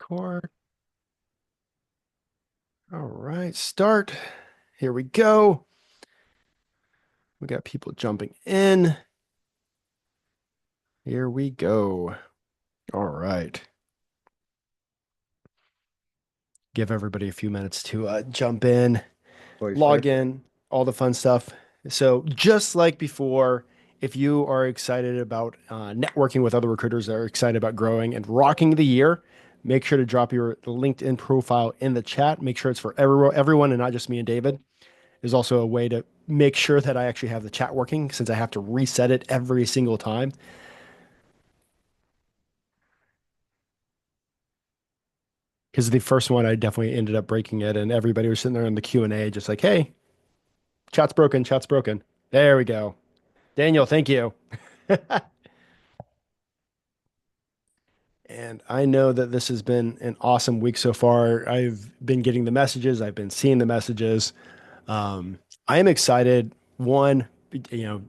Record. All right, start. Here we go. We got people jumping in. Here we go. All right. Give everybody a few minutes to jump in, For log sure. in, all the fun stuff. So, just like before, if you are excited about networking with other recruiters that are excited about growing and rocking the year, make sure to drop your LinkedIn profile in the chat. Make sure it's for everyone and not just me and David. There's also a way to make sure that I actually have the chat working since I have to reset it every single time. Because the first one, I definitely ended up breaking it, and everybody was sitting there in the Q&A just like, hey, chat's broken, chat's broken. There we go. Daniel, thank you. And I know that this has been an awesome week so far. I've been getting the messages, I've been seeing the messages. Um, I am excited. One, you know,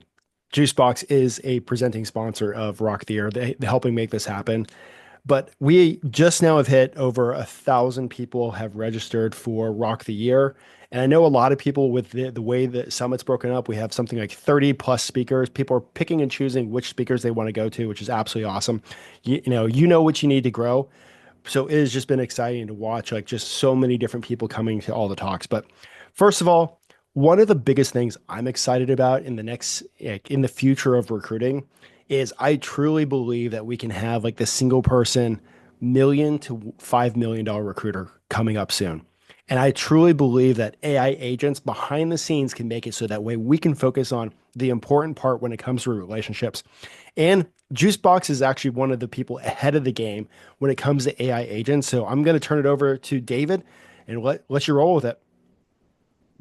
Juicebox is a presenting sponsor of Rock the Year. They're helping make this happen. But we just now have hit over 1,000 people have registered for Rock the Year. And I know a lot of people with the way the summit's broken up, we have something like 30 plus speakers. People are picking and choosing which speakers they want to go to, which is absolutely awesome. You know what you need to grow. So it has just been exciting to watch like just so many different people coming to all the talks. But first of all, one of the biggest things I'm excited about in the next like, in the future of recruiting is I truly believe that we can have like the single person million to $5 million recruiter coming up soon. And I truly believe that AI agents behind the scenes can make it so that way we can focus on the important part when it comes to relationships. And Juicebox is actually one of the people ahead of the game when it comes to AI agents. So I'm going to turn it over to David and let you roll with it.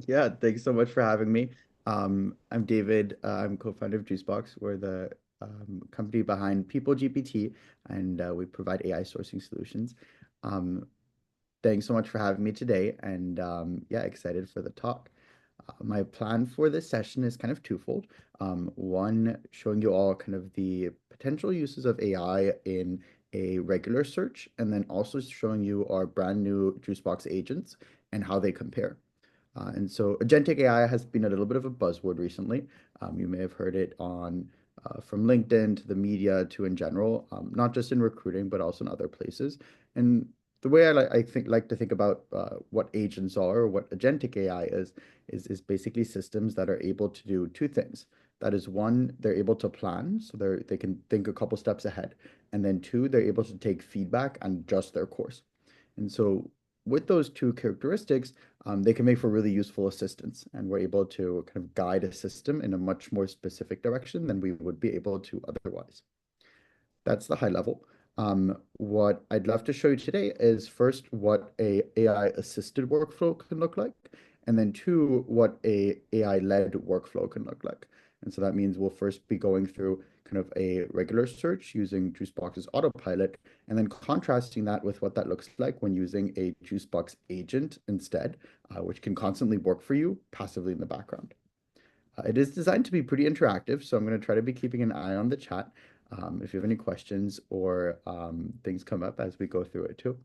Yeah, thanks so much for having me. I'm David. I'm co-founder of Juicebox. We're the company behind People GPT, and we provide AI sourcing solutions. Um, Thanks so much for having me today, and yeah, excited for the talk. My plan for this session is kind of twofold. One, showing you all kind of the potential uses of AI in a regular search, and then also showing you our brand new Juicebox agents and how they compare. And so agentic AI has been a little bit of a buzzword recently. You may have heard it on from LinkedIn to the media to in general, not just in recruiting, but also in other places. And the way like to think about what agents are or what agentic AI is basically systems that are able to do two things. That is one, they're able to plan, so they can think a couple steps ahead. And then two, they're able to take feedback and adjust their course. And so with those two characteristics, they can make for really useful assistance, and we're able to kind of guide a system in a much more specific direction than we would be able to otherwise. That's the high level. What I'd love to show you today is first what a AI assisted workflow can look like, and then two, what a AI led workflow can look like. And so that means we'll first be going through kind of a regular search using Juicebox's autopilot, and then contrasting that with what that looks like when using a Juicebox agent instead, which can constantly work for you passively in the background. It is designed to be pretty interactive, so I'm going to try to be keeping an eye on the chat if you have any questions or things come up as we go through it too.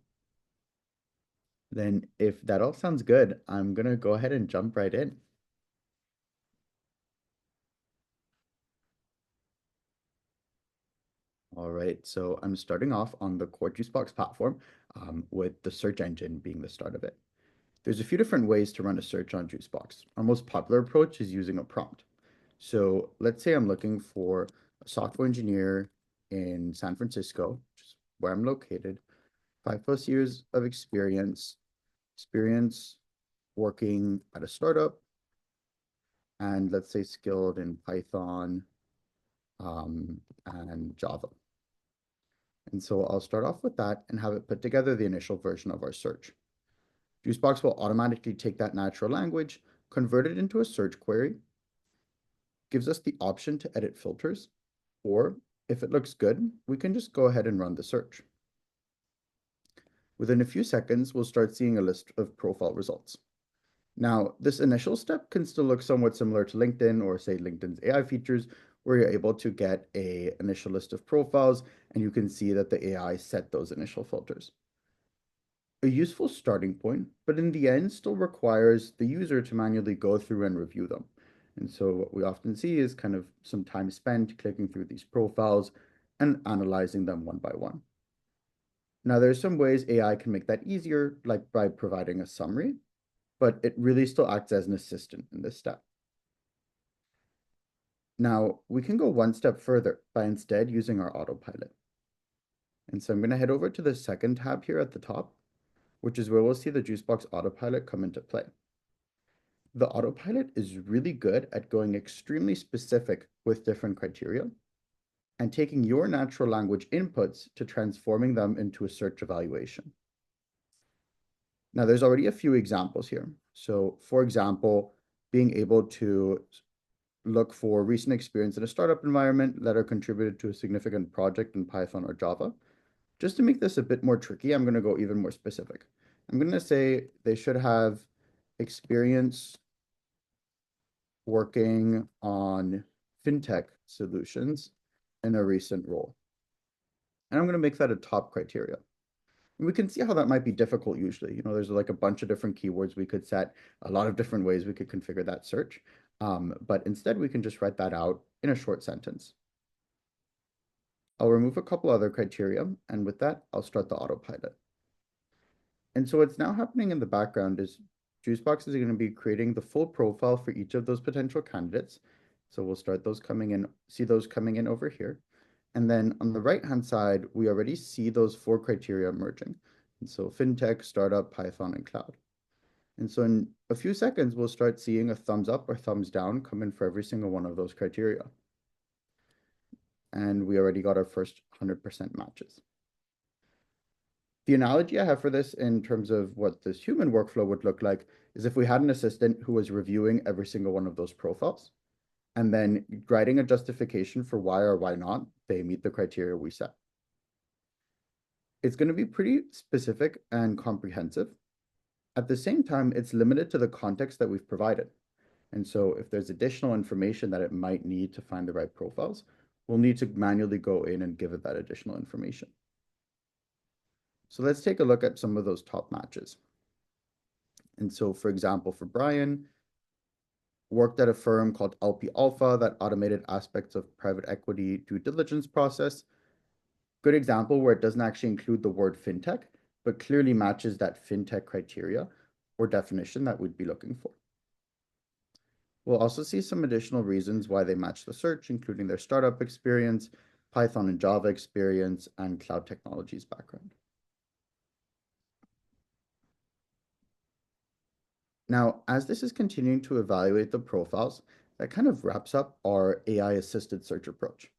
Then, if that all sounds good, I'm going to go ahead and jump right in. All right, so I'm starting off on the core Juicebox platform with the search engine being the start of it. There's a few different ways to run a search on Juicebox. Our most popular approach is using a prompt. So let's say I'm looking for a software engineer in San Francisco, which is where I'm located, 5+ years of experience working at a startup, and let's say skilled in Python and Java. And so I'll start off with that and have it put together the initial version of our search. Juicebox will automatically take that natural language, convert it into a search query, gives us the option to edit filters, or if it looks good, we can just go ahead and run the search. Within a few seconds, we'll start seeing a list of profile results. Now, this initial step can still look somewhat similar to LinkedIn or say LinkedIn's AI features, where you're able to get an initial list of profiles and you can see that the AI set those initial filters. a useful starting point, but in the end still requires the user to manually go through and review them. And so what we often see is kind of some time spent clicking through these profiles and analyzing them one by one. Now, there's some ways AI can make that easier, like by providing a summary, but it really still acts as an assistant in this step. Now, we can go one step further by instead using our autopilot. And so I'm going to head over to the second tab here at the top, which is where we'll see the Juicebox autopilot come into play. The autopilot is really good at going extremely specific with different criteria and taking your natural language inputs to transforming them into a search evaluation. Now, there's already a few examples here. So, for example, being able to look for recent experience in a startup environment that are contributed to a significant project in Python or Java. Just to make this a bit more tricky, I'm going to go even more specific. I'm going to say they should have experience working on fintech solutions in a recent role. And I'm going to make that a top criteria. And we can see how that might be difficult usually. There's like a bunch of different keywords we could set, a lot of different ways we could configure that search. But instead, we can just write that out in a short sentence. I'll remove a couple other criteria, and with that, I'll start the autopilot. And so what's now happening in the background is Juicebox is going to be creating the full profile for each of those potential candidates. So we'll start those coming in, see those coming in over here. And then on the right-hand side, we already see those 4 criteria emerging. And so fintech, startup, Python, and cloud. And so in a few seconds, we'll start seeing a thumbs up or thumbs down come in for every single one of those criteria. And we already got our first 100% matches. The analogy I have for this in terms of what this human workflow would look like is if we had an assistant who was reviewing every single one of those profiles and then writing a justification for why or why not they meet the criteria we set. It's going to be pretty specific and comprehensive. At the same time, it's limited to the context that we've provided. And so if there's additional information that it might need to find the right profiles, we'll need to manually go in and give it that additional information. So let's take a look at some of those top matches. And so, for example, for Brian, worked at a firm called LP Alpha that automated aspects of private equity due diligence process. Good example where it doesn't actually include the word fintech, but clearly matches that fintech criteria or definition that we'd be looking for. We'll also see some additional reasons why they match the search, including their startup experience, Python and Java experience, and cloud technologies background. Now, as this is continuing to evaluate the profiles, that kind of wraps up our AI-assisted search approach.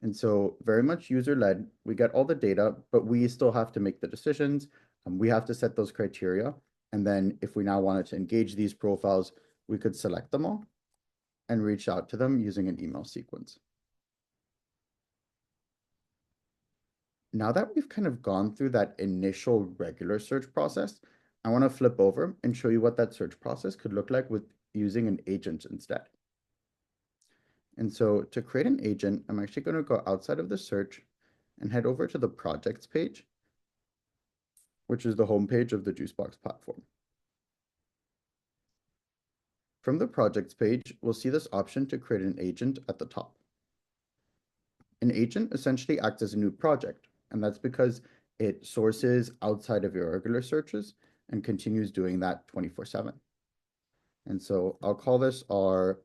And so very much user-led, we get all the data, but we still have to make the decisions. We have to set those criteria. And then if we now wanted to engage these profiles, we could select them all and reach out to them using an email sequence. Now that we've kind of gone through that initial regular search process, I want to flip over and show you what that search process could look like with using an agent instead. And so to create an agent, I'm actually going to go outside of the search and head over to the projects page, which is the homepage of the Juicebox platform. From the projects page, we'll see this option to create an agent at the top. An agent essentially acts as a new project, and that's because it sources outside of your regular searches and continues doing that 24/7. And so I'll call this our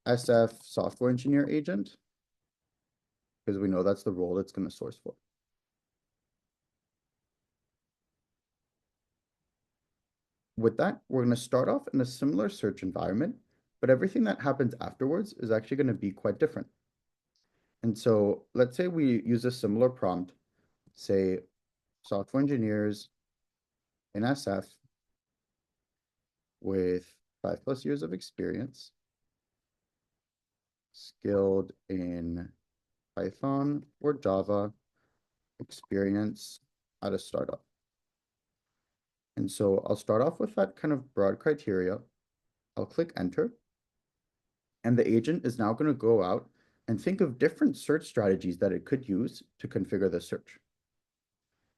SF software engineer agent because we know that's the role it's going to source for. With that, we're going to start off in a similar search environment, but everything that happens afterwards is actually going to be quite different. And so let's say we use a similar prompt, say software engineers in SF with 5+ years of experience, skilled in Python or Java, experience at a startup. And so I'll start off with that kind of broad criteria. I'll click enter. And the agent is now going to go out and think of different search strategies that it could use to configure the search.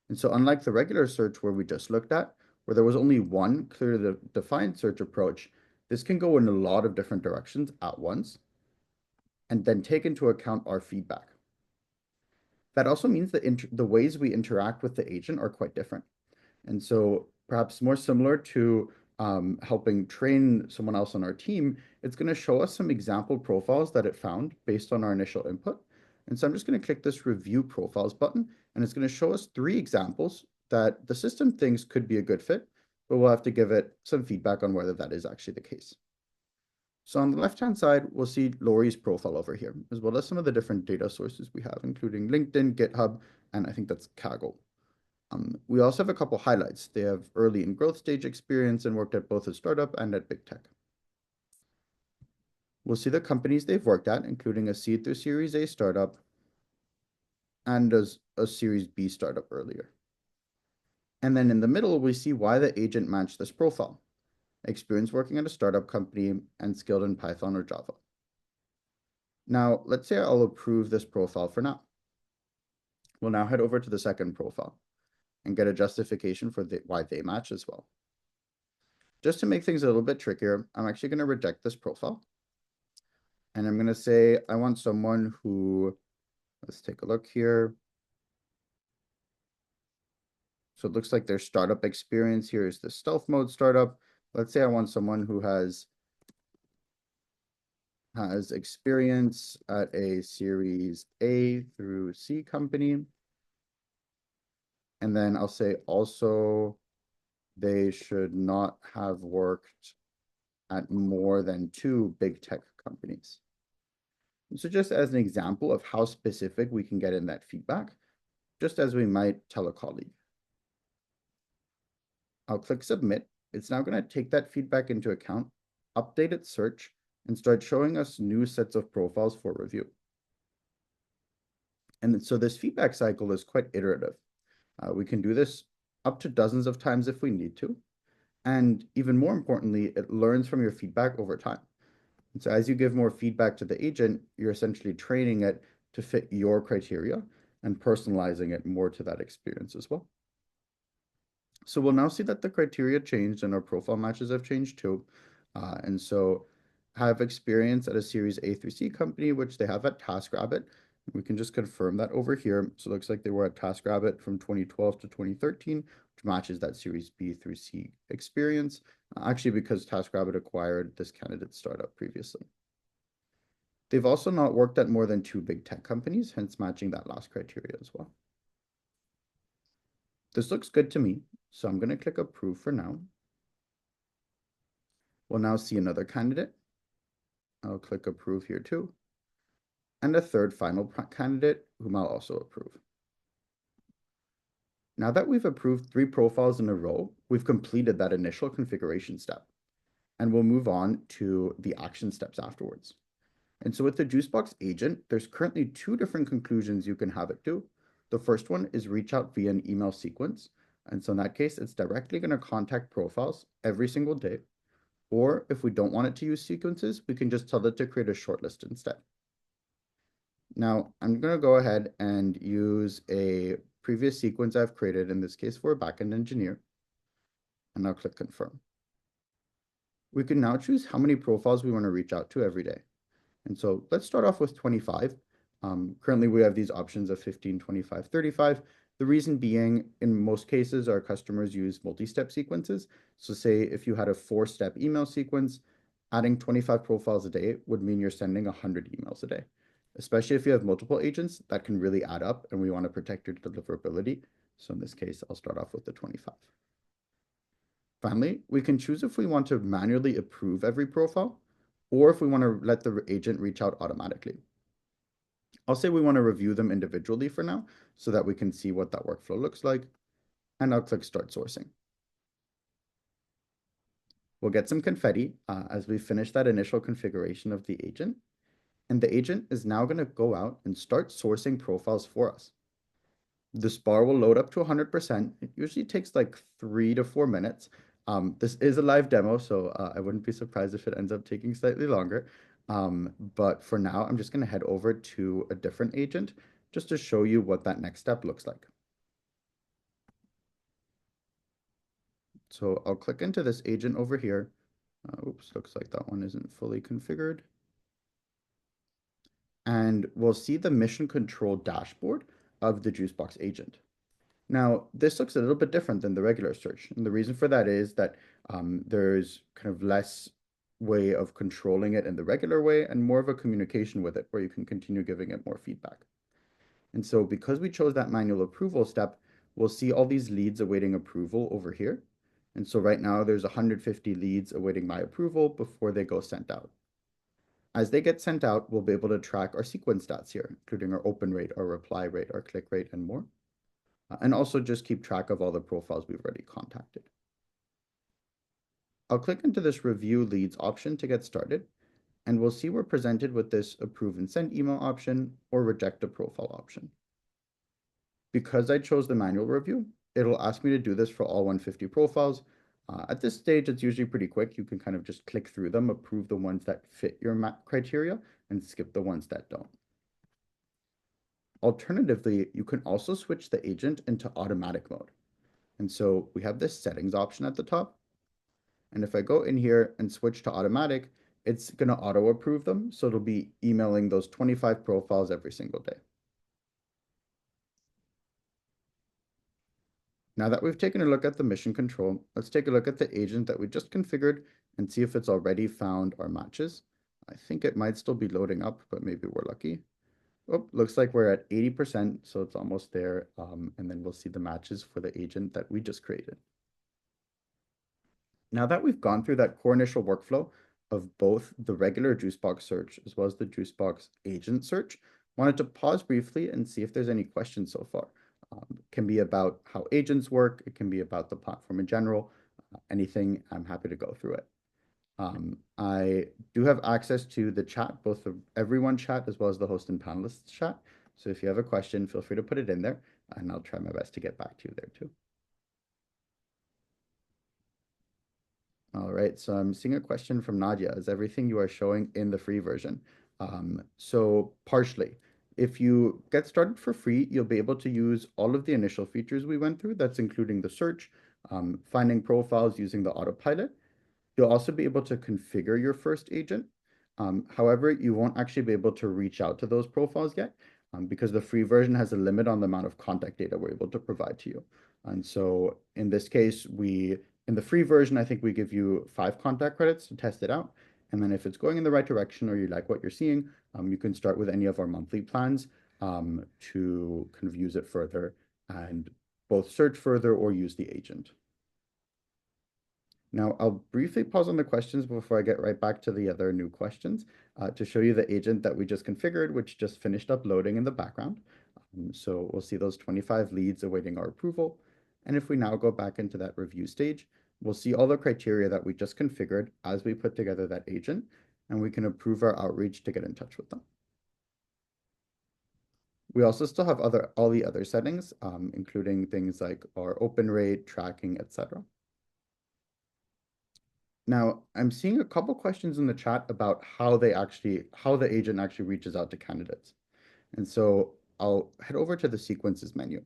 And so unlike the regular search where we just looked at, where there was only one clearly defined search approach, this can go in a lot of different directions at once and then take into account our feedback. That also means that the ways we interact with the agent are quite different. And so perhaps more similar to helping train someone else on our team, it's going to show us some example profiles that it found based on our initial input. And so I'm just going to click this review profiles button, and it's going to show us 3 examples that the system thinks could be a good fit, but we'll have to give it some feedback on whether that is actually the case. So on the left-hand side, we'll see Lori's profile over here, as well as some of the different data sources we have, including LinkedIn, GitHub, and I think that's Kaggle. We also have a couple highlights. They have early and growth stage experience and worked at both a startup and at big tech. We'll see the companies they've worked at, including a seed through Series A startup and a Series B startup earlier. And then in the middle, we see why the agent matched this profile. Experience working at a startup company and skilled in Python or Java. Now, let's say I'll approve this profile for now. We'll now head over to the second profile and get a justification for why they match as well. Just to make things a little bit trickier, I'm actually going to reject this profile. And I'm going to say I want someone who, let's take a look here. So it looks like their startup experience here is the stealth mode startup. Let's say I want someone who has experience at a Series A through C company. And then I'll say also they should not have worked at more than 2 big tech companies. So just as an example of how specific we can get in that feedback, just as we might tell a colleague. I'll click submit. It's now going to take that feedback into account, update its search, and start showing us new sets of profiles for review. And so this feedback cycle is quite iterative. We can do this up to dozens of times if we need to. And even more importantly, it learns from your feedback over time. And so as you give more feedback to the agent, you're essentially training it to fit your criteria and personalizing it more to that experience as well. So we'll now see that the criteria changed and our profile matches have changed too. And so have experience at a Series A through C company, which they have at TaskRabbit. We can just confirm that over here. So it looks like they were at TaskRabbit from 2012 to 2013, which matches that Series B through C experience, actually because TaskRabbit acquired this candidate startup previously. They've also not worked at more than 2 big tech companies, hence matching that last criteria as well. This looks good to me, so I'm going to click approve for now. We'll now see another candidate. I'll click approve here too. And a third final candidate whom I'll also approve. Now that we've approved 3 profiles in a row, we've completed that initial configuration step. And we'll move on to the action steps afterwards. And so with the Juicebox agent, there's currently 2 different conclusions you can have it do. The first one is reach out via an email sequence. And so in that case, it's directly going to contact profiles every single day. Or if we don't want it to use sequences, we can just tell it to create a shortlist instead. Now, I'm going to go ahead and use a previous sequence I've created, in this case for a backend engineer. And I'll click confirm. We can now choose how many profiles we want to reach out to every day. And so let's start off with 25. Currently, we have these options of 15, 25, 35. The reason being, in most cases, our customers use multi-step sequences. So say if you had a 4-step email sequence, adding 25 profiles a day would mean you're sending 100 emails a day. Especially if you have multiple agents, that can really add up, and we want to protect your deliverability. So in this case, I'll start off with the 25. Finally, we can choose if we want to manually approve every profile, or if we want to let the agent reach out automatically. I'll say we want to review them individually for now so that we can see what that workflow looks like. And I'll click start sourcing. We'll get some confetti as we finish that initial configuration of the agent. And the agent is now going to go out and start sourcing profiles for us. This bar will load up to 100%. It usually takes like 3 to 4 minutes. This is a live demo, so I wouldn't be surprised if it ends up taking slightly longer. But for now, I'm just going to head over to a different agent just to show you what that next step looks like. So I'll click into this agent over here. Oops, looks like that one isn't fully configured. And we'll see the mission control dashboard of the Juicebox agent. Now, this looks a little bit different than the regular search. And the reason for that is that there's kind of less way of controlling it in the regular way and more of a communication with it where you can continue giving it more feedback. And so because we chose that manual approval step, we'll see all these leads awaiting approval over here. And so right now there's 150 leads awaiting my approval before they go sent out. As they get sent out, we'll be able to track our sequence stats here, including our open rate, our reply rate, our click rate, and more. And also just keep track of all the profiles we've already contacted. I'll click into this review leads option to get started, and we'll see we're presented with this approve and send email option or reject a profile option. Because I chose the manual review, it'll ask me to do this for all 150 profiles. At this stage, it's usually pretty quick. You can kind of just click through them, approve the ones that fit your criteria, and skip the ones that don't. Alternatively, you can also switch the agent into automatic mode. And so we have this settings option at the top. And if I go in here and switch to automatic, it's going to auto approve them. So it'll be emailing those 25 profiles every single day. Now that we've taken a look at the mission control, let's take a look at the agent that we just configured and see if it's already found our matches. I think it might still be loading up, but maybe we're lucky. Oh, looks like we're at 80%, so it's almost there. And then we'll see the matches for the agent that we just created. Now that we've gone through that core initial workflow of both the regular Juicebox search as well as the Juicebox agent search, wanted to pause briefly and see if there's any questions so far. It can be about how agents work. It can be about the platform in general. Anything, I'm happy to go through it. I do have access to the chat, both the everyone chat as well as the host and panelists chat. So if you have a question, feel free to put it in there, and I'll try my best to get back to you there too. All right, so I'm seeing a question from Nadia. Is everything you are showing in the free version? So partially. If you get started for free, you'll be able to use all of the initial features we went through. That's including the search, finding profiles using the autopilot. You'll also be able to configure your first agent. However, you won't actually be able to reach out to those profiles yet because the free version has a limit on the amount of contact data we're able to provide to you. And so in this case, in the free version, I think we give you 5 contact credits to test it out. And then if it's going in the right direction or you like what you're seeing, you can start with any of our monthly plans to kind of use it further and both search further or use the agent. Now, I'll briefly pause on the questions before I get right back to the other new questions to show you the agent that we just configured, which just finished uploading in the background. So we'll see those 25 leads awaiting our approval. And if we now go back into that review stage, we'll see all the criteria that we just configured as we put together that agent, and we can approve our outreach to get in touch with them. We also still have all the other settings, including things like our open rate, tracking, etc. Now, I'm seeing a couple questions in the chat about how the agent actually reaches out to candidates. And so I'll head over to the sequences menu.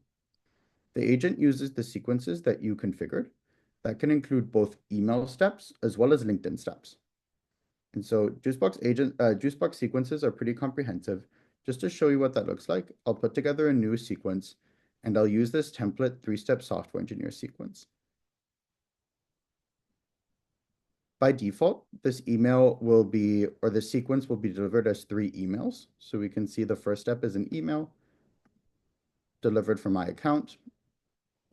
The agent uses the sequences that you configured. That can include both email steps as well as LinkedIn steps. And so Juicebox sequences are pretty comprehensive. Just to show you what that looks like, I'll put together a new sequence and I'll use this template 3-step software engineer sequence. By default, this email will be, or the sequence will be delivered as 3 emails. So we can see the first step is an email delivered from my account.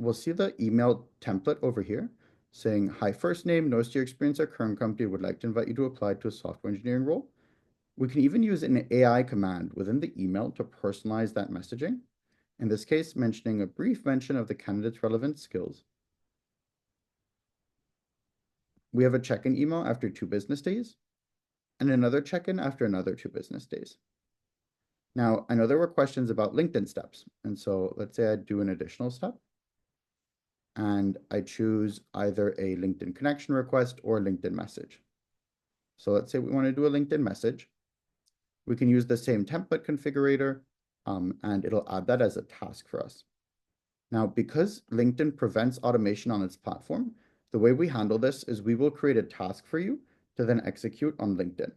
We'll see the email template over here saying, hi, first name, notice your experience at current company, would like to invite you to apply to a software engineering role. We can even use an AI command within the email to personalize that messaging. In this case, mentioning a brief mention of the candidate's relevant skills. We have a check-in email after 2 business days and another check-in after another 2 business days. Now, I know there were questions about LinkedIn steps. And so let's say I do an additional step and I choose either a LinkedIn connection request or a LinkedIn message. So let's say we want to do a LinkedIn message. We can use the same template configurator and it'll add that as a task for us. Now, because LinkedIn prevents automation on its platform, the way we handle this is we will create a task for you to then execute on LinkedIn.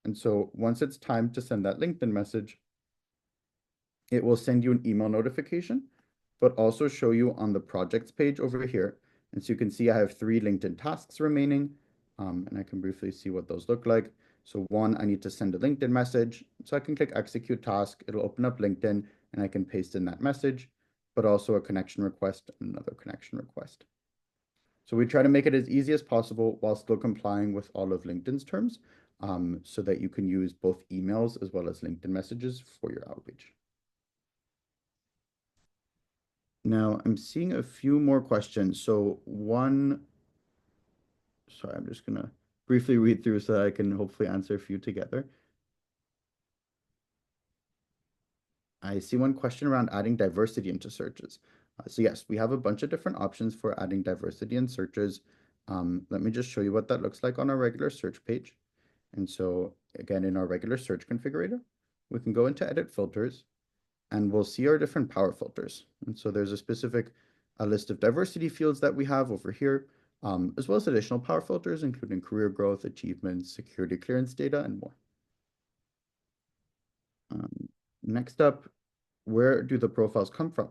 And so once it's time to send that LinkedIn message, it will send you an email notification, but also show you on the projects page over here. And so you can see I have 3 LinkedIn tasks remaining, and I can briefly see what those look like. So one, I need to send a LinkedIn message. So I can click execute task. It'll open up LinkedIn and I can paste in that message, but also a connection request and another connection request. So we try to make it as easy as possible while still complying with all of LinkedIn's terms, so that you can use both emails as well as LinkedIn messages for your outreach. Now I'm seeing a few more questions. So one, sorry, I'm just gonna briefly read through so that I can hopefully answer a few together. I see one question around adding diversity into searches. So yes, we have a bunch of different options for adding diversity in searches. Let me just show you what that looks like on our regular search page. And so again, in our regular search configurator, we can go into edit filters and we'll see our different power filters. And so there's a specific list of diversity fields that we have over here, as well as additional power filters, including career growth, achievements, security clearance data, and more. Next up, where do the profiles come from?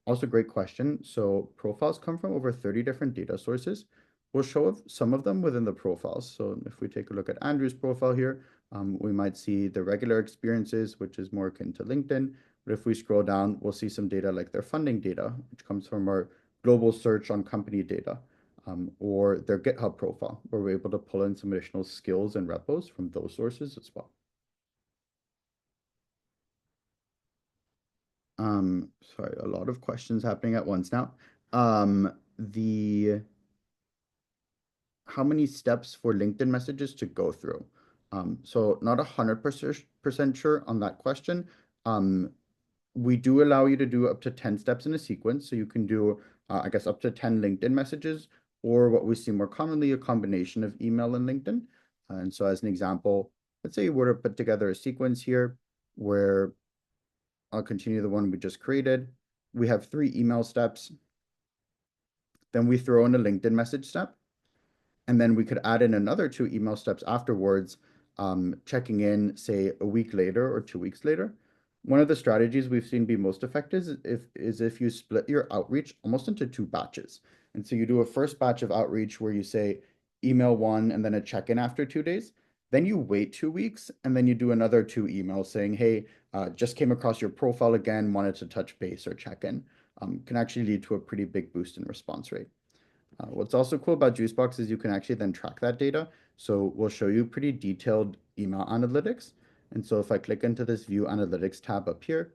Also, great question. So profiles come from over 30 different data sources. We'll show some of them within the profiles. So if we take a look at Andrew's profile here, we might see the regular experiences, which is more akin to LinkedIn. But if we scroll down, we'll see some data like their funding data, which comes from our global search on company data, or their GitHub profile, where we're able to pull in some additional skills and repos from those sources as well. Sorry, a lot of questions happening at once now. The how many steps for LinkedIn messages to go through? So not 100% sure on that question. We do allow you to do up to 10 steps in a sequence. So you can do, I guess, up to 10 LinkedIn messages, or what we see more commonly, a combination of email and LinkedIn. And so as an example, let's say you were to put together a sequence here where I'll continue the one we just created. We have 3 email steps. Then we throw in a LinkedIn message step. And then we could add in another 2 email steps afterwards, checking in, say, a week later or 2 weeks later. One of the strategies we've seen be most effective is if you split your outreach almost into 2 batches. And so you do a first batch of outreach where you say email 1 and then a check-in after 2 days. Then you wait 2 weeks and then you do another 2 emails saying, hey, just came across your profile again, wanted to touch base or check in. Can actually lead to a pretty big boost in response rate. What's also cool about Juicebox is you can actually then track that data. So we'll show you pretty detailed email analytics. And so if I click into this View Analytics tab up here,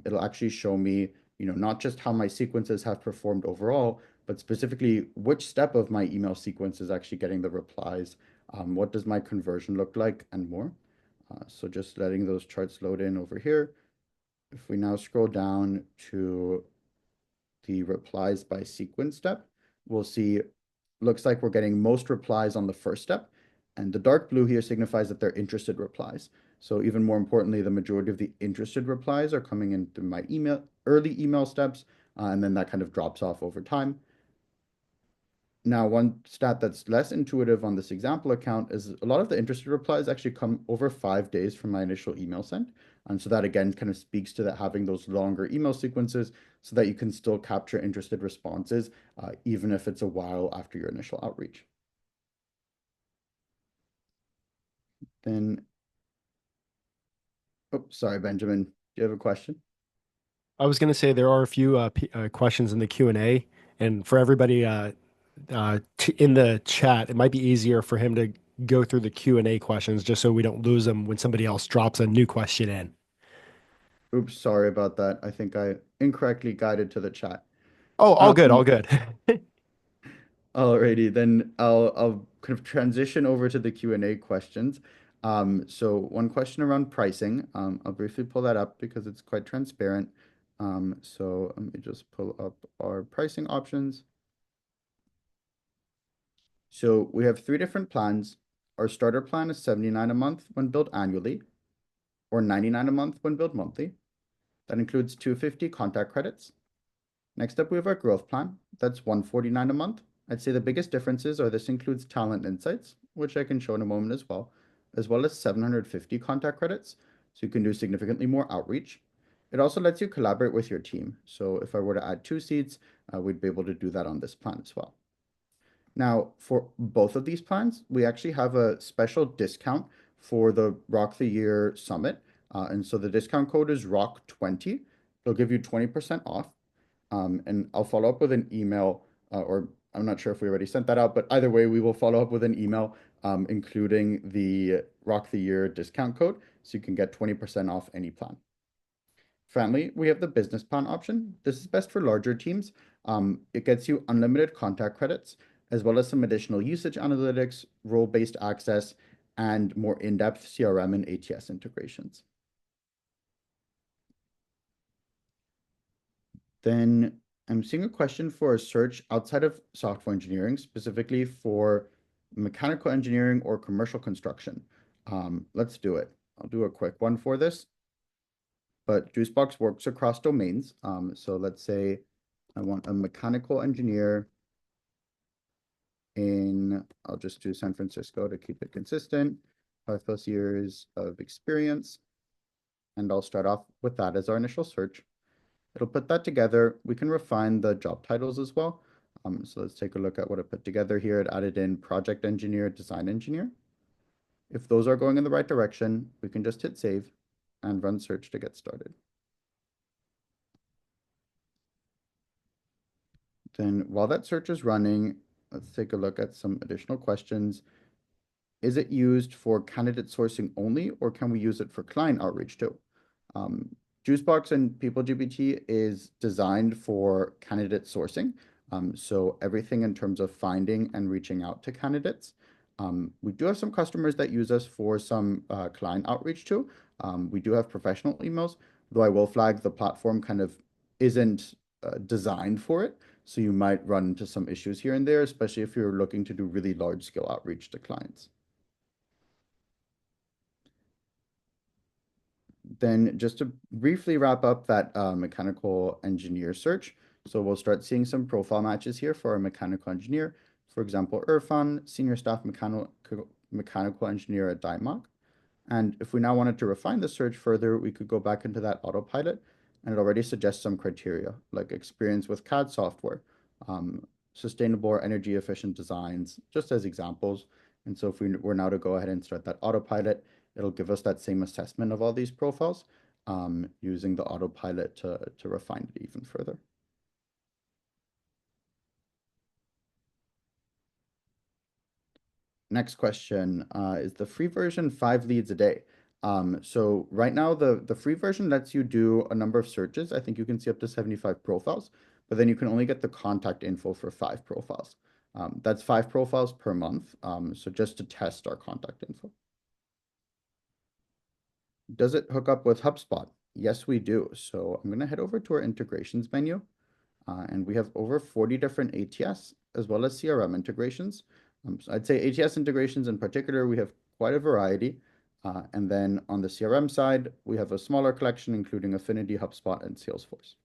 it'll actually show me, not just how my sequences have performed overall, but specifically which step of my email sequence is actually getting the replies, what does my conversion look like, and more. So just letting those charts load in over here. If we now scroll down to the replies by sequence step, we'll see looks like we're getting most replies on the first step. And the dark blue here signifies that they're interested replies. So even more importantly, the majority of the interested replies are coming in through my early email steps, and then that kind of drops off over time. Now, one stat that's less intuitive on this example account is a lot of the interested replies actually come over 5 days from my initial email sent. And so that again kind of speaks to that having those longer email sequences so that you can still capture interested responses, even if it's a while after your initial outreach. Then, oh, sorry, Benjamin, do you have a question? I was going to say there are a few questions in the Q&A, and for everybody in the chat, it might be easier for him to go through the Q&A questions just so we don't lose them when somebody else drops a new question in. Oops, sorry about that. I think I incorrectly guided to the chat. Oh, all good, all Um, good. Alrighty, then I'll kind of transition over to the Q&A questions. So one question around pricing. I'll briefly pull that up because it's quite transparent. So let me just pull up our pricing options. So we have 3 different plans. Our starter plan is $79 a month when billed annually, or $99 a month when billed monthly. That includes 250 contact credits. Next up, we have our growth plan. That's $149 a month I'd say the biggest differences are this includes talent insights, which I can show in a moment as well as 750 contact credits, so you can do significantly more outreach. It also lets you collaborate with your team. So if I were to add 2 seats, we'd be able to do that on this plan as well. Now, for both of these plans, we actually have a special discount for the Rock the Year Summit. And so the discount code is ROCK20. It'll give you 20% off. And I'll follow up with an email, or I'm not sure if we already sent that out, but either way, we will follow up with an email including the Rock the Year discount code so you can get 20% off any plan. Finally, we have the business plan option. This is best for larger teams. It gets you unlimited contact credits, as well as some additional usage analytics, role-based access, and more in-depth CRM and ATS integrations. Then I'm seeing a question for a search outside of software engineering, specifically for mechanical engineering or commercial construction. Let's do it. I'll do a quick one for this, but Juicebox works across domains. So let's say I want a mechanical engineer in, I'll just do San Francisco to keep it consistent, 5+ years of experience. And I'll start off with that as our initial search. It'll put that together. We can refine the job titles as well. So let's take a look at what I put together here. It added in project engineer, design engineer. If those are going in the right direction, we can just hit save and run search to get started. Then while that search is running, let's take a look at some additional questions. Is it used for candidate sourcing only, or can we use it for client outreach too? Juicebox and PeopleGPT is designed for candidate sourcing. So everything in terms of finding and reaching out to candidates. We do have some customers that use us for some client outreach too. We do have professional emails, though I will flag the platform kind of isn't designed for it. So you might run into some issues here and there, especially if you're looking to do really large scale outreach to clients. Then just to briefly wrap up that mechanical engineer search. So we'll start seeing some profile matches here for a mechanical engineer. For example, Irfan, senior staff mechanical engineer at Dymoc. And if we now wanted to refine the search further, we could go back into that autopilot, and it already suggests some criteria like experience with CAD software, sustainable or energy efficient designs, just as examples. And so if we were now to go ahead and start that autopilot, it'll give us that same assessment of all these profiles using the autopilot to refine it even further. Next question, is the free version 5 leads a day? So right now, the free version lets you do a number of searches. I think you can see up to 75 profiles, but then you can only get the contact info for 5 profiles. That's 5 profiles per month, so just to test our contact info. Does it hook up with HubSpot? Yes, we do. So I'm going to head over to our integrations menu, and we have over 40 different ATS as well as CRM integrations. So I'd say ATS integrations in particular, we have quite a variety. And then on the CRM side, we have a smaller collection, including Affinity, HubSpot, and Salesforce.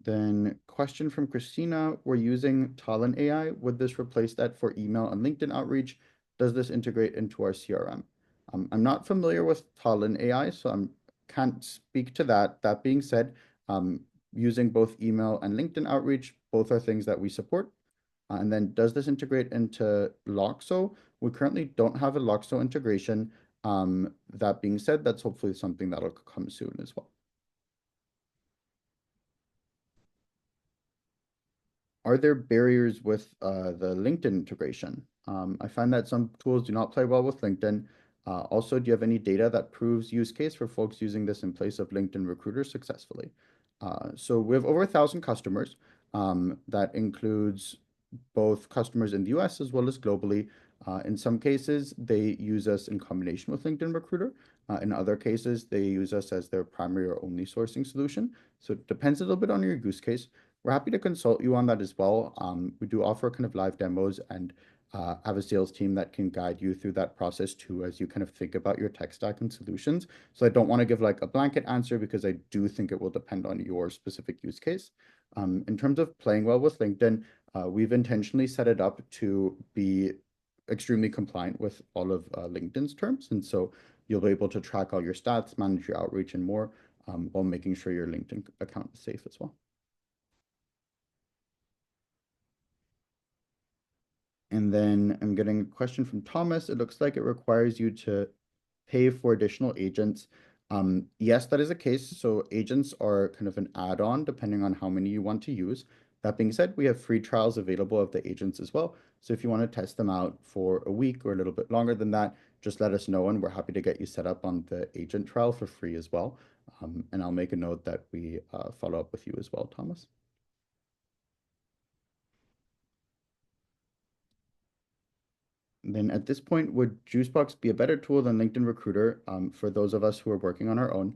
Then question from Christina, we're using Talent AI. Would this replace that for email and LinkedIn outreach? Does this integrate into our CRM? I'm not familiar with Talent AI, so I can't speak to that. That being said, using both email and LinkedIn outreach, both are things that we support. And then does this integrate into Loxo? We currently don't have a Loxo integration. That being said, that's hopefully something that'll come soon as well. Are there barriers with the LinkedIn integration? I find that some tools do not play well with LinkedIn. Also, do you have any data that proves use case for folks using this in place of LinkedIn Recruiter successfully? So we have over 1,000 customers. That includes both customers in the US as well as globally. In some cases, they use us in combination with LinkedIn Recruiter. In other cases, they use us as their primary or only sourcing solution. So it depends a little bit on your use case. We're happy to consult you on that as well. We do offer kind of live demos and have a sales team that can guide you through that process too as you kind of think about your tech stack and solutions. So I don't want to give like a blanket answer because I do think it will depend on your specific use case. In terms of playing well with LinkedIn, we've intentionally set it up to be extremely compliant with all of LinkedIn's terms. And so you'll be able to track all your stats, manage your outreach, and more while making sure your LinkedIn account is safe as well. And then I'm getting a question from Thomas. It looks like it requires you to pay for additional agents. Yes, that is the case. So agents are kind of an add-on depending on how many you want to use. That being said, we have free trials available of the agents as well. So if you want to test them out for a week or a little bit longer than that, just let us know and we're happy to get you set up on the agent trial for free as well. And I'll make a note that we follow up with you as well, Thomas. Then at this point, would Juicebox be a better tool than LinkedIn Recruiter for those of us who are working on our own?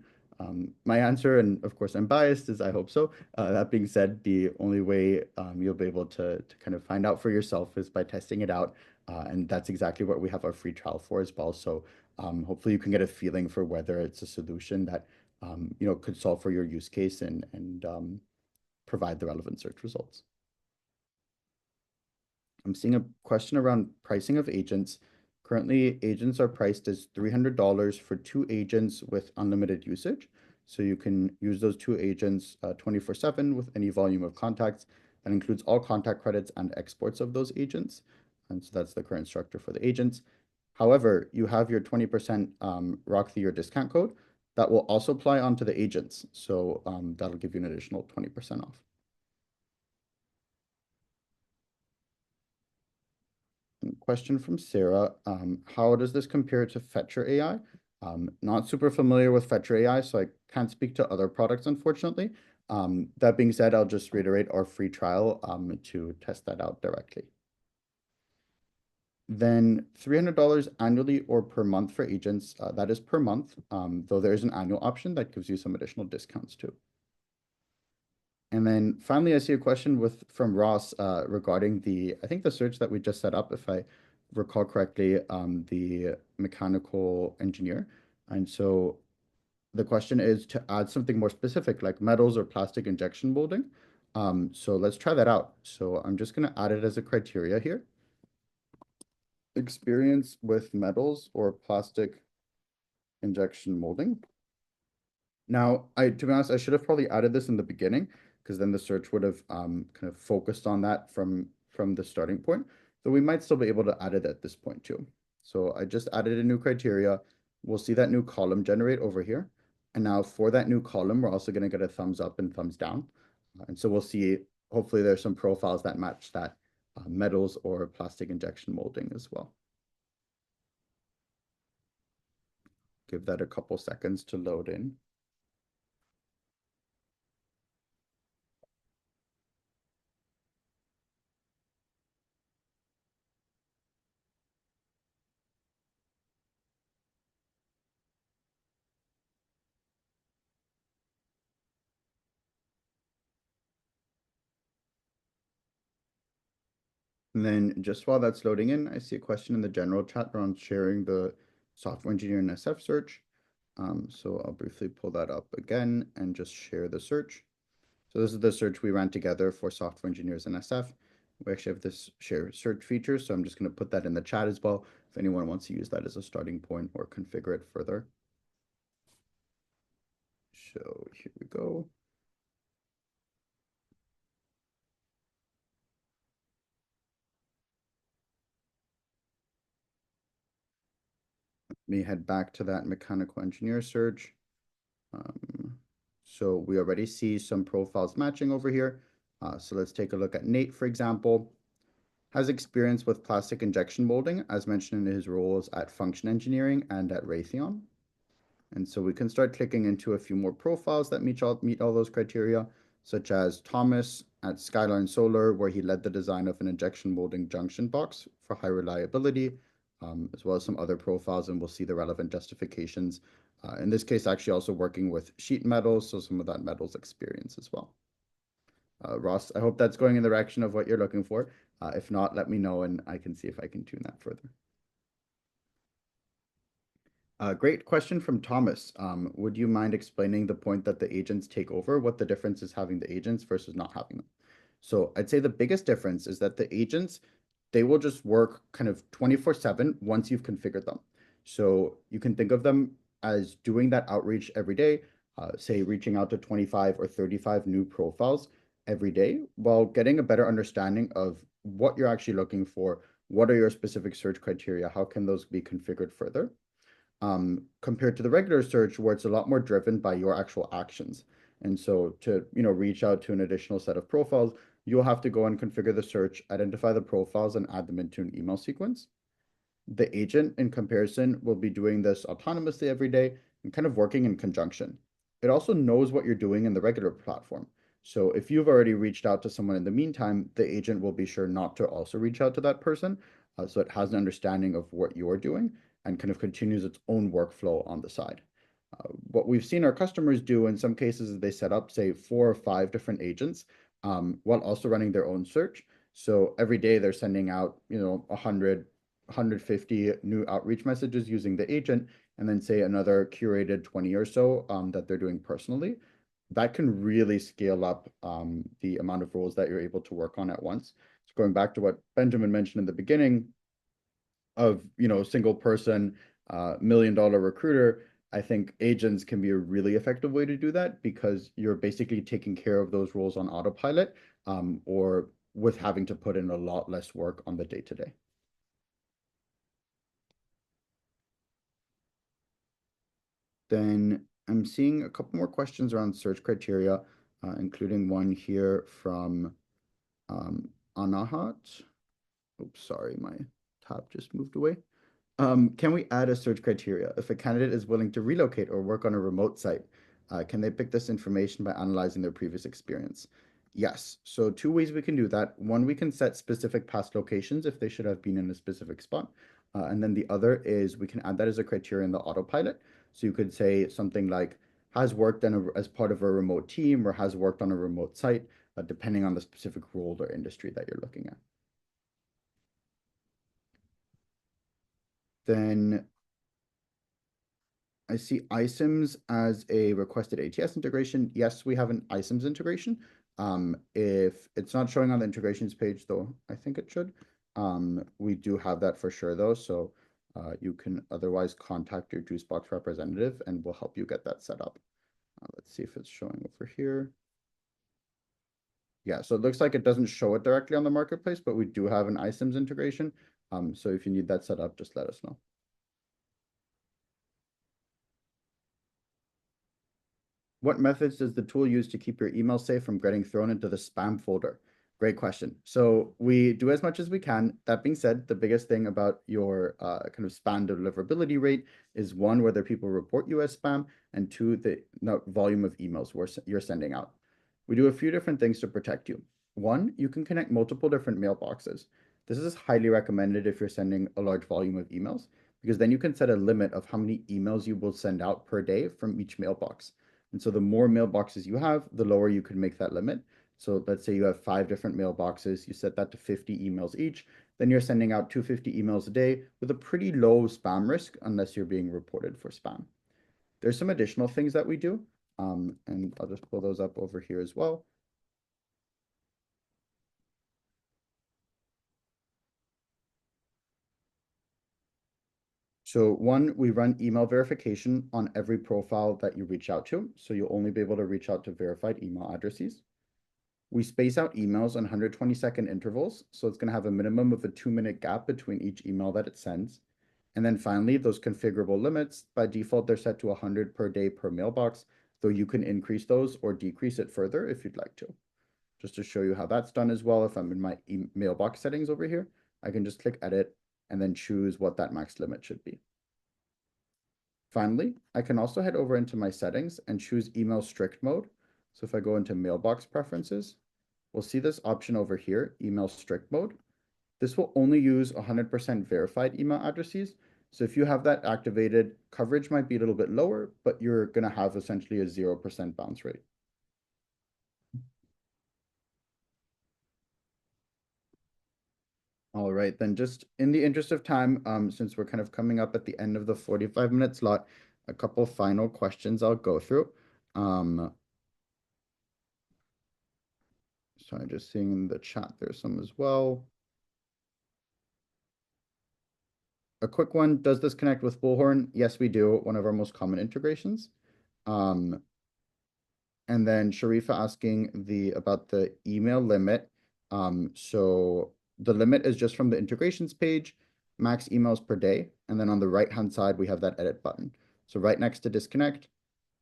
My answer, and of course I'm biased, is I hope so. That being said, the only way you'll be able to kind of find out for yourself is by testing it out. And that's exactly what we have our free trial for as well. So hopefully you can get a feeling for whether it's a solution that could solve for your use case and provide the relevant search results. I'm seeing a question around pricing of agents. Currently, agents are priced as $300 for 2 agents with unlimited usage. So you can use those 2 agents 24/7 with any volume of contacts. That includes all contact credits and exports of those agents. And so that's the current structure for the agents. However, you have your 20% Rock the Year discount code that will also apply onto the agents. So that'll give you an additional 20% off. Question from Sarah. How does this compare to Fetcher AI? Not super familiar with Fetcher AI, so I can't speak to other products, unfortunately. That being said, I'll just reiterate our free trial to test that out directly. Then $300 annually or per month for agents. That is per month, though there is an annual option that gives you some additional discounts too. And then finally, I see a question from Ross regarding I think the search that we just set up, if I recall correctly, the mechanical engineer. And so the question is to add something more specific like metals or plastic injection molding. So let's try that out. So I'm just going to add it as a criteria here. Experience with metals or plastic injection molding. Now, to be honest, I should have probably added this in the beginning because then the search would have kind of focused on that from the starting point. So we might still be able to add it at this point too. So I just added a new criteria. We'll see that new column generate over here. And now for that new column, we're also going to get a thumbs up and thumbs down. And so we'll see, hopefully there's some profiles that match that metals or plastic injection molding as well. Give that a couple seconds to load in. And then just while that's loading in, I see a question in the general chat around sharing the software engineer and SF search. So I'll briefly pull that up again and just share the search. So this is the search we ran together for software engineers and SF. We actually have this share search feature, so I'm just going to put that in the chat as well if anyone wants to use that as a starting point or configure it further. So here we go. Let me head back to that mechanical engineer search. So we already see some profiles matching over here. So let's take a look at Nate, for example. Has experience with plastic injection molding, as mentioned in his roles at Function Engineering and at Raytheon. And so we can start clicking into a few more profiles that meet all those criteria, such as Thomas at Skyline Solar, where he led the design of an injection molding junction box for high reliability, as well as some other profiles, and we'll see the relevant justifications. In this case, actually also working with sheet metals, so some of that metals experience as well. Ross, I hope that's going in the direction of what you're looking for. If not, let me know and I can see if I can tune that further. Great question from Thomas. Would you mind explaining the point that the agents take over, what the difference is having the agents versus not having them? So I'd say the biggest difference is that the agents, they will just work kind of 24/7 once you've configured them. So you can think of them as doing that outreach every day, say reaching out to 25 or 35 new profiles every day while getting a better understanding of what you're actually looking for, what are your specific search criteria, how can those be configured further compared to the regular search where it's a lot more driven by your actual actions. And so to, reach out to an additional set of profiles, you'll have to go and configure the search, identify the profiles, and add them into an email sequence. The agent, in comparison, will be doing this autonomously every day and kind of working in conjunction. It also knows what you're doing in the regular platform. So if you've already reached out to someone in the meantime, the agent will be sure not to also reach out to that person. So it has an understanding of what you're doing and kind of continues its own workflow on the side. What we've seen our customers do in some cases is they set up, say, 4 or 5 different agents while also running their own search. So every day they're sending out, 100, 150 new outreach messages using the agent, and then say another curated 20 or so that they're doing personally. That can really scale up the amount of roles that you're able to work on at once. So going back to what Benjamin mentioned in the beginning, of single person $1 million recruiter, I think agents can be a really effective way to do that because you're basically taking care of those roles on autopilot or with having to put in a lot less work on the day to day. Then I'm seeing a couple more questions around search criteria, including one here from Anahat. Oops, sorry, my tab just moved away. Can we add a search criteria? If a candidate is willing to relocate or work on a remote site, can they pick this information by analyzing their previous experience? Yes. So 2 ways we can do that. One, we can set specific past locations if they should have been in a specific spot. And then the other is we can add that as a criteria in the autopilot. So you could say something like has worked as part of a remote team or has worked on a remote site, depending on the specific role or industry that you're looking at. Then I see iCIMS as a requested ATS integration. Yes, we have an iCIMS integration. If it's not showing on the integrations page, though, I think it should. We do have that for sure, though. So you can otherwise contact your Juicebox representative and we'll help you get that set up. Let's see if it's showing over here. Yeah, so it looks like it doesn't show it directly on the marketplace, but we do have an iCIMS integration. So if you need that set up, just let us know. What methods does the tool use to keep your email safe from getting thrown into the spam folder? Great question. So we do as much as we can. That being said, the biggest thing about your kind of spam deliverability rate is one, whether people report you as spam, and two, the volume of emails you're sending out. We do a few different things to protect you. One, you can connect multiple different mailboxes. This is highly recommended if you're sending a large volume of emails, because then you can set a limit of how many emails you will send out per day from each mailbox. And so the more mailboxes you have, the lower you can make that limit. So let's say you have 5 different mailboxes, you set that to 50 emails each, then you're sending out 250 emails a day with a pretty low spam risk unless you're being reported for spam. There's some additional things that we do, and I'll just pull those up over here as well. So one, we run email verification on every profile that you reach out to. So you'll only be able to reach out to verified email addresses. We space out emails on 120-second intervals, so it's going to have a minimum of a 2-minute gap between each email that it sends. And then finally, those configurable limits, by default, they're set to 100 per day per mailbox, though you can increase those or decrease it further if you'd like to. Just to show you how that's done as well, if I'm in my mailbox settings over here, I can just click edit and then choose what that max limit should be. Finally, I can also head over into my settings and choose email strict mode. So if I go into mailbox preferences, we'll see this option over here, email strict mode. This will only use 100% verified email addresses. So if you have that activated, coverage might be a little bit lower, but you're going to have essentially a 0% bounce rate. All right, then just in the interest of time, since we're kind of coming up at the end of the 45-minute slot, a couple final questions I'll go through. Um, so I'm just seeing in the chat there's some as well. A quick one, does this connect with Bullhorn? Yes, we do, one of our most common integrations. Um, and then Sharifa asking about the email limit. So the limit is just from the integrations page, max emails per day. And then on the right-hand side, we have that edit button. So right next to disconnect,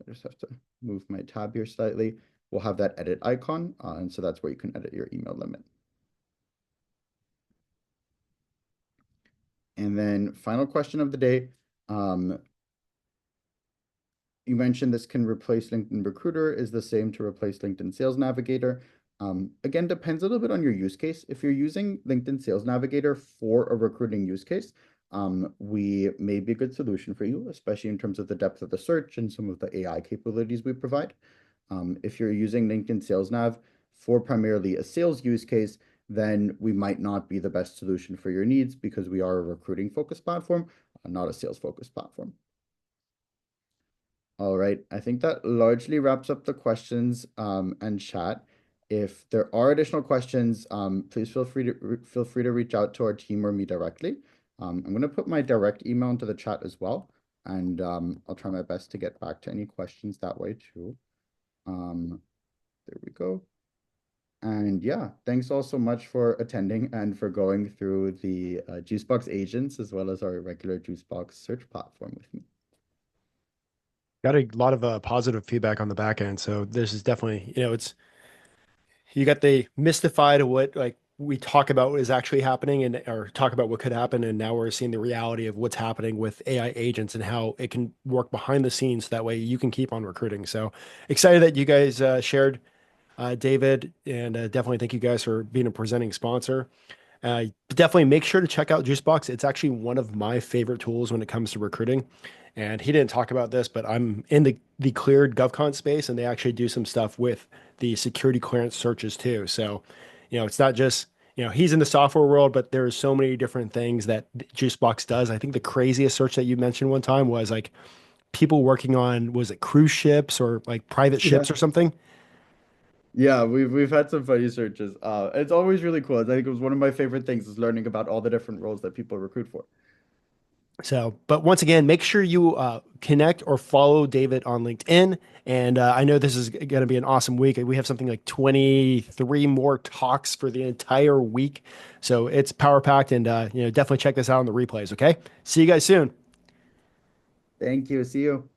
I just have to move my tab here slightly. We'll have that edit icon. And so that's where you can edit your email limit. And then final question of the day. Um, You mentioned this can replace LinkedIn Recruiter is the same to replace LinkedIn Sales Navigator. Again, depends a little bit on your use case. If you're using LinkedIn Sales Navigator for a recruiting use case, we may be a good solution for you, especially in terms of the depth of the search and some of the AI capabilities we provide. If you're using LinkedIn Sales Nav for primarily a sales use case, then we might not be the best solution for your needs because we are a recruiting focused platform, not a sales focused platform. All right, I think that largely wraps up the questions and chat. If there are additional questions, please feel free to reach out to our team or me directly. I'm going to put my direct email into the chat as well, and I'll try my best to get back to any questions that way too. Um, there we go. And yeah, thanks all so much for attending and for going through the Juicebox agents as well as our regular Juicebox search platform with me. Got a lot of positive feedback on the back end. So this is definitely, it's you got the mystified of what like we talk about what is actually happening and or talk about what could happen, and now we're seeing the reality of what's happening with AI agents and how it can work behind the scenes. That way you can keep on recruiting. So excited that you guys shared, David, and definitely thank you guys for being a presenting sponsor. Definitely make sure to check out Juicebox. It's actually one of my favorite tools when it comes to recruiting. And he didn't talk about this, but I'm in the cleared GovCon space, and they actually do some stuff with the security clearance searches too. So, it's not just, he's in the software world, but there's so many different things that Juicebox does. I think the craziest search that you mentioned one time was like people working on, was it cruise ships or like private Yeah. ships or something? Yeah, we've had some funny searches. It's always really cool. I think it was one of my favorite things is learning about all the different roles that people recruit for. So, but once again, make sure you connect or follow David on LinkedIn. And I know this is going to be an awesome week. We have something like 23 more talks for the entire week. So it's power packed, and definitely check this out on the replays. Okay. See you guys soon. Thank you. See you.